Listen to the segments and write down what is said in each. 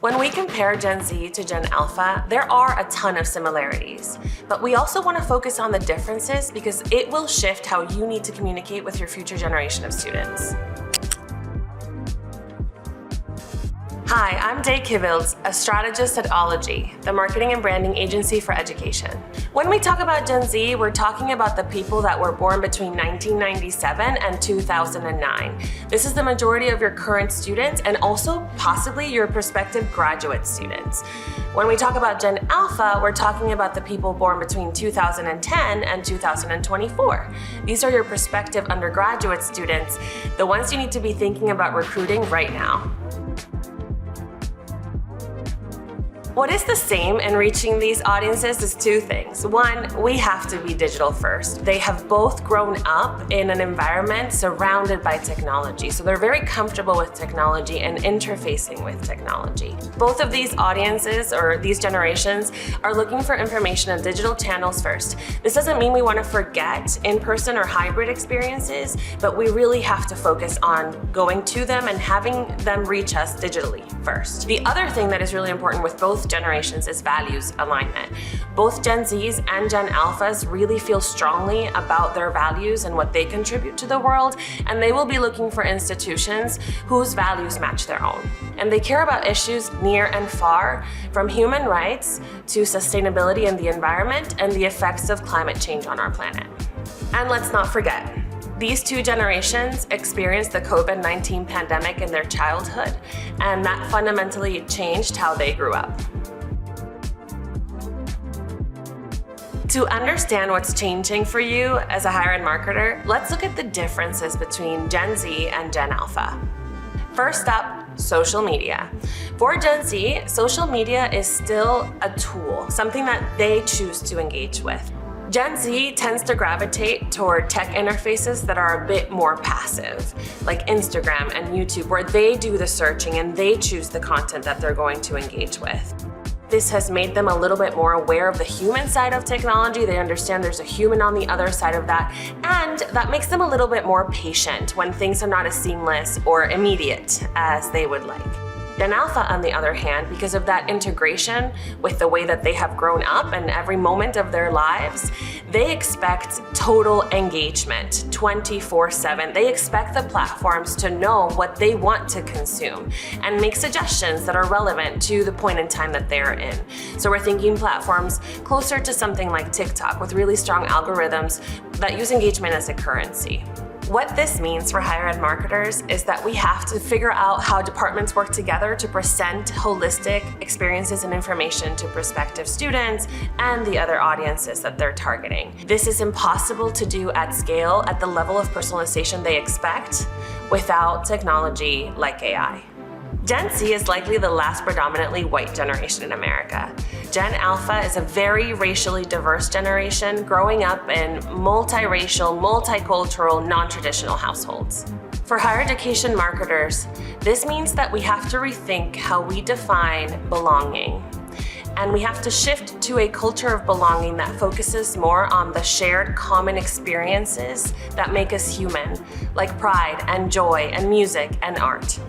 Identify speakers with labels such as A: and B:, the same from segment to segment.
A: When we compare Gen Z to Gen Alpha, there are a ton of similarities, but we also want to focus on the differences because it will shift how you need to communicate with your future generation of students. Hi, I'm Dayana Kibilds, a strategist at Ologie, the marketing and branding agency for education. When we talk about Gen Z, we're talking about the people that were born between 1997 and 2009. This is the majority of your current students and also possibly your prospective graduate students. When we talk about Gen Alpha, we're talking about the people born between 2010 and 2024. These are your prospective undergraduate students, the ones you need to be thinking about recruiting right now. What is the same in reaching these audiences is two things. One, we have to be digital first. They have both grown up in an environment surrounded by technology, so they're very comfortable with technology and interfacing with technology. Both of these audiences, or these generations, are looking for information on digital channels first. This doesn't mean we want to forget in-person or hybrid experiences, but we really have to focus on going to them and having them reach us digitally first. The other thing that is really important with both generations is values alignment. Both Gen Zs and Gen Alphas really feel strongly about their values and what they contribute to the world, and they will be looking for institutions whose values match their own. And they care about issues near and far, from human rights to sustainability and the environment and the effects of climate change on our planet. And let's not forget, these two generations experienced the COVID-19 pandemic in their childhood, and that fundamentally changed how they grew up. To understand what's changing for you as a higher ed marketer, let's look at the differences between Gen Z and Gen Alpha. First up, social media. For Gen Z, social media is still a tool, something that they choose to engage with. Gen Z tends to gravitate toward tech interfaces that are a bit more passive, like Instagram and YouTube, where they do the searching and they choose the content that they're going to engage with. This has made them a little bit more aware of the human side of technology. They understand there's a human on the other side of that, and that makes them a little bit more patient when things are not as seamless or immediate as they would like. Gen Alpha, on the other hand, because of that integration with the way that they have grown up and every moment of their lives, they expect total engagement 24/7. They expect the platforms to know what they want to consume and make suggestions that are relevant to the point in time that they're in. So we're thinking platforms closer to something like TikTok with really strong algorithms that use engagement as a currency. What this means for higher ed marketers is that we have to figure out how departments work together to present holistic experiences and information to prospective students and the other audiences that they're targeting. This is impossible to do at scale at the level of personalization they expect without technology like AI. Gen Z is likely the last predominantly white generation in America. Gen Alpha is a very racially diverse generation growing up in multiracial, multicultural, non-traditional households. For higher education marketers, this means that we have to rethink how we define belonging. And we have to shift to a culture of belonging that focuses more on the shared common experiences that make us human, like pride and joy and music and art.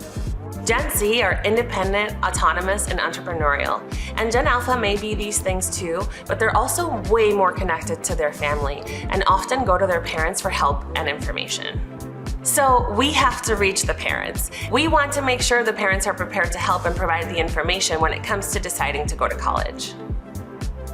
A: Gen Z are independent, autonomous, and entrepreneurial. And Gen Alpha may be these things too, but they're also way more connected to their family and often go to their parents for help and information. So we have to reach the parents. We want to make sure the parents are prepared to help and provide the information when it comes to deciding to go to college.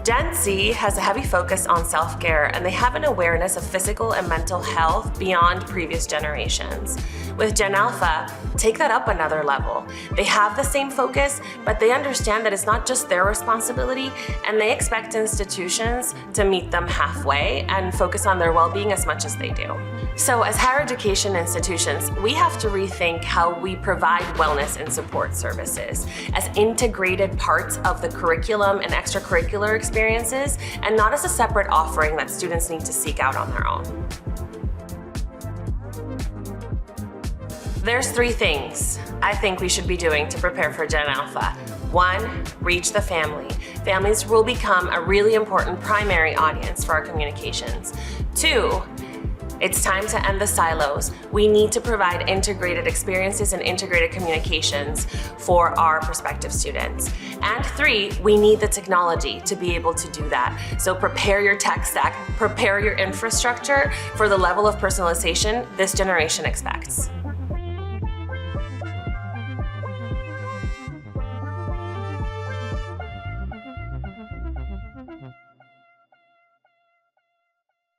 A: Gen Z has a heavy focus on self-care, and they have an awareness of physical and mental health beyond previous generations. With Gen Alpha, take that up another level. They have the same focus, but they understand that it's not just their responsibility, and they expect institutions to meet them halfway and focus on their well-being as much as they do. So as higher education institutions, we have to rethink how we provide wellness and support services as integrated parts of the curriculum and extracurricular experiences, and not as a separate offering that students need to seek out on their own. There's three things I think we should be doing to prepare for Gen Alpha. One, reach the family. Families will become a really important primary audience for our communications. Two, It's time to end the silos. We need to provide integrated experiences and integrated communications for our prospective students. And 3, we need the technology to be able to do that. So prepare your tech stack, prepare your infrastructure for the level of personalization this generation expects.